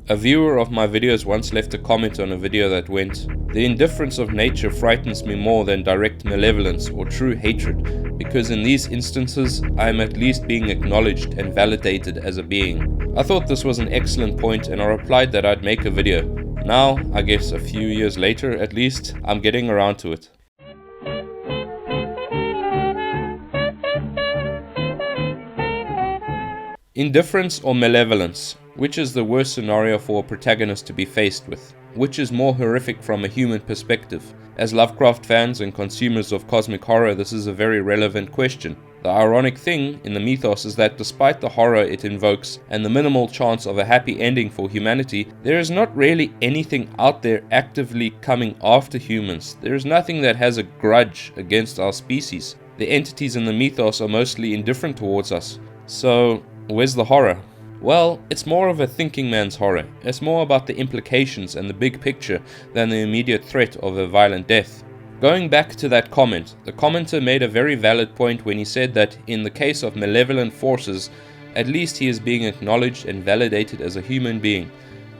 A viewer of my videos once left a comment on a video that went, "The indifference of nature frightens me more than direct malevolence or true hatred, because in these instances I am at least being acknowledged and validated as a being." I thought this was an excellent point and I replied that I'd make a video. Now, I guess a few years later at least, I'm getting around to it. Indifference or malevolence? Which is the worst scenario for a protagonist to be faced with? Which is more horrific from a human perspective? As Lovecraft fans and consumers of cosmic horror, this is a very relevant question. The ironic thing in the mythos is that despite the horror it invokes and the minimal chance of a happy ending for humanity, there is not really anything out there actively coming after humans. There is nothing that has a grudge against our species. The entities in the mythos are mostly indifferent towards us. So, where's the horror? Well, it's more of a thinking man's horror. It's more about the implications and the big picture than the immediate threat of a violent death. Going back to that comment, the commenter made a very valid point when he said that in the case of malevolent forces, at least he is being acknowledged and validated as a human being.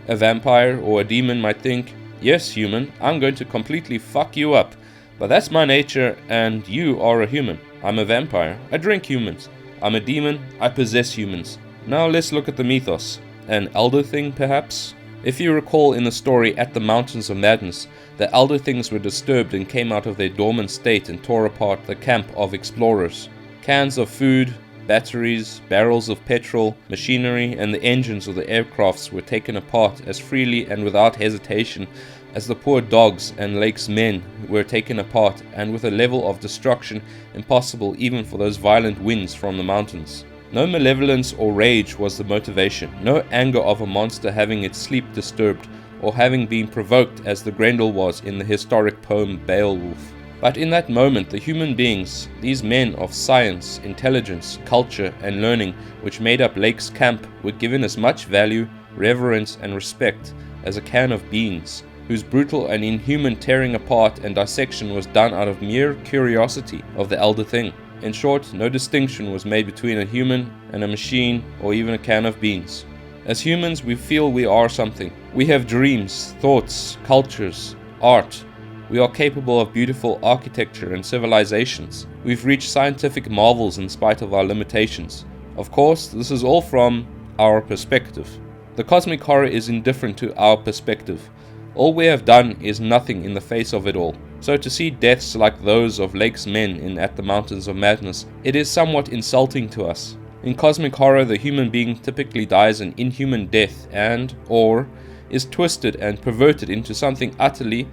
A vampire or a demon might think, "Yes, human, I'm going to completely fuck you up, but that's my nature and you are a human. I'm a vampire, I drink humans. I'm a demon, I possess humans." Now let's look at the mythos. An elder thing, perhaps? If you recall in the story At the Mountains of Madness, the elder things were disturbed and came out of their dormant state and tore apart the camp of explorers. Cans of food, batteries, barrels of petrol, machinery, and the engines of the aircrafts were taken apart as freely and without hesitation as the poor dogs and Lake's men were taken apart, and with a level of destruction impossible even for those violent winds from the mountains. No malevolence or rage was the motivation, no anger of a monster having its sleep disturbed, or having been provoked as the Grendel was in the historic poem Beowulf. But in that moment, the human beings, these men of science, intelligence, culture, and learning which made up Lake's camp, were given as much value, reverence, and respect as a can of beans, whose brutal and inhuman tearing apart and dissection was done out of mere curiosity of the elder thing. In short, no distinction was made between a human and a machine or even a can of beans. As humans, we feel we are something. We have dreams, thoughts, cultures, art. We are capable of beautiful architecture and civilizations. We've reached scientific marvels in spite of our limitations. Of course, this is all from our perspective. The cosmic horror is indifferent to our perspective. All we have done is nothing in the face of it all. So to see deaths like those of Lake's men in At the Mountains of Madness, it is somewhat insulting to us. In cosmic horror, the human being typically dies an inhuman death or is twisted and perverted into something utterly,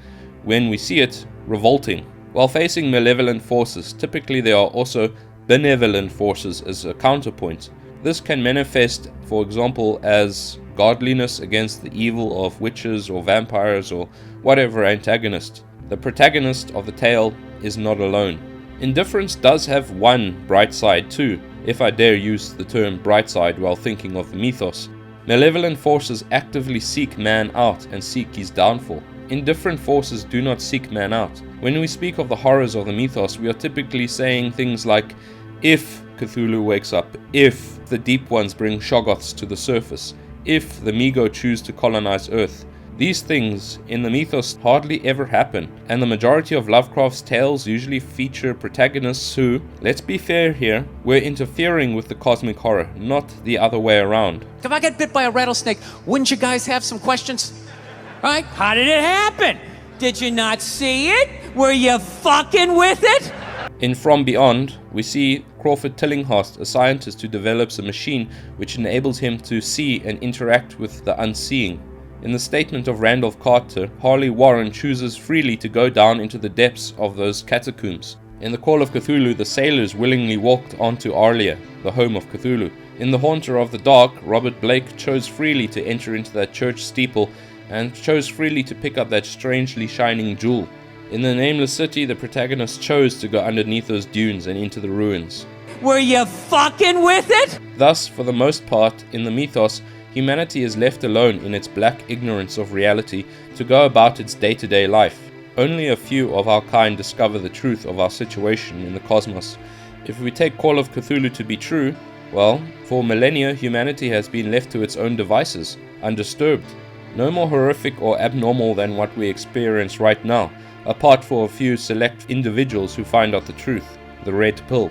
when we see it, revolting. While facing malevolent forces, typically there are also benevolent forces as a counterpoint. This can manifest, for example, as godliness against the evil of witches or vampires or whatever antagonist. The protagonist of the tale is not alone. Indifference does have one bright side too, if I dare use the term bright side while thinking of the mythos. Malevolent forces actively seek man out and seek his downfall. Indifferent forces do not seek man out. When we speak of the horrors of the mythos, we are typically saying things like, if Cthulhu wakes up, if the Deep Ones bring Shoggoths to the surface, if the Migo choose to colonize Earth. These things in the mythos hardly ever happen, and the majority of Lovecraft's tales usually feature protagonists who, let's be fair here, were interfering with the cosmic horror, not the other way around. If I get bit by a rattlesnake, wouldn't you guys have some questions? Right? How did it happen? Did you not see it? Were you fucking with it? In From Beyond, we see Crawford Tillinghast, a scientist who develops a machine which enables him to see and interact with the unseeing. In the statement of Randolph Carter, Harley Warren chooses freely to go down into the depths of those catacombs. In The Call of Cthulhu, the sailors willingly walked onto Arlia, the home of Cthulhu. In The Haunter of the Dark, Robert Blake chose freely to enter into that church steeple and chose freely to pick up that strangely shining jewel. In The Nameless City, the protagonist chose to go underneath those dunes and into the ruins. Were you fucking with it? Thus, for the most part, in the mythos, humanity is left alone in its black ignorance of reality to go about its day-to-day life. Only a few of our kind discover the truth of our situation in the cosmos. If we take Call of Cthulhu to be true, well, for millennia humanity has been left to its own devices. undisturbed. No more horrific or abnormal than what we experience right now, apart for a few select individuals who find out the truth, the red pill.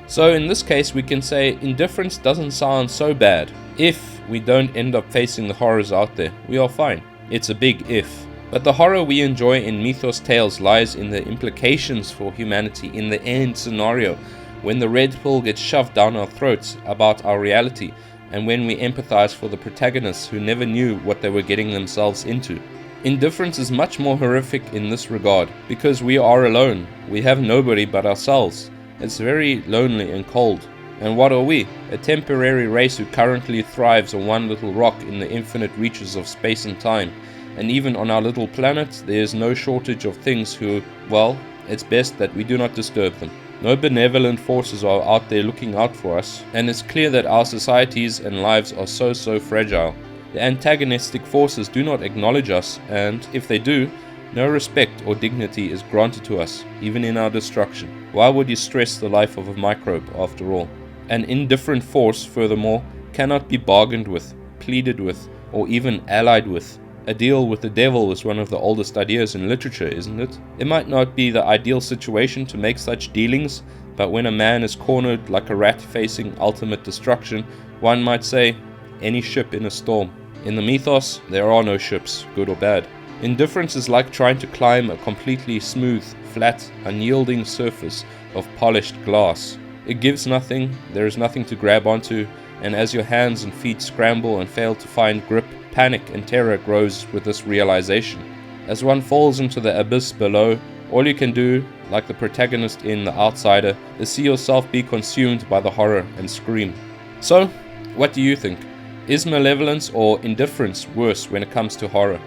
So in this case we can say Indifference doesn't sound so bad. If we don't end up facing the horrors out there, we are fine. It's a big if. But the horror we enjoy in Mythos Tales lies in the implications for humanity in the end scenario, when the red pill gets shoved down our throats about our reality, and when we empathize for the protagonists who never knew what they were getting themselves into. Indifference is much more horrific in this regard, because we are alone. We have nobody but ourselves. It's very lonely and cold. And what are we? A temporary race who currently thrives on one little rock in the infinite reaches of space and time. And even on our little planet, there is no shortage of things who, well, it's best that we do not disturb them. No benevolent forces are out there looking out for us, and it's clear that our societies and lives are so fragile. The antagonistic forces do not acknowledge us, and if they do, no respect or dignity is granted to us, even in our destruction. Why would you stress the life of a microbe, after all? An indifferent force, furthermore, cannot be bargained with, pleaded with, or even allied with. A deal with the devil is one of the oldest ideas in literature, isn't it? It might not be the ideal situation to make such dealings, but when a man is cornered like a rat facing ultimate destruction, one might say, any ship in a storm. In the mythos, there are no ships, good or bad. Indifference is like trying to climb a completely smooth, flat, unyielding surface of polished glass. It gives nothing, there is nothing to grab onto, and as your hands and feet scramble and fail to find grip, panic and terror grows with this realization. As one falls into the abyss below, all you can do, like the protagonist in The Outsider, is see yourself be consumed by the horror and scream. So, what do you think? Is Malevolence or Indifference worse when it comes to horror?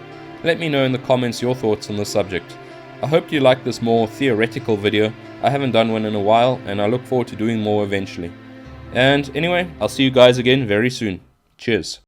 Let me know in the comments your thoughts on the subject. I hope you like this more theoretical video. I haven't done one in a while, and I look forward to doing more eventually. And anyway, I'll see you guys again very soon. Cheers.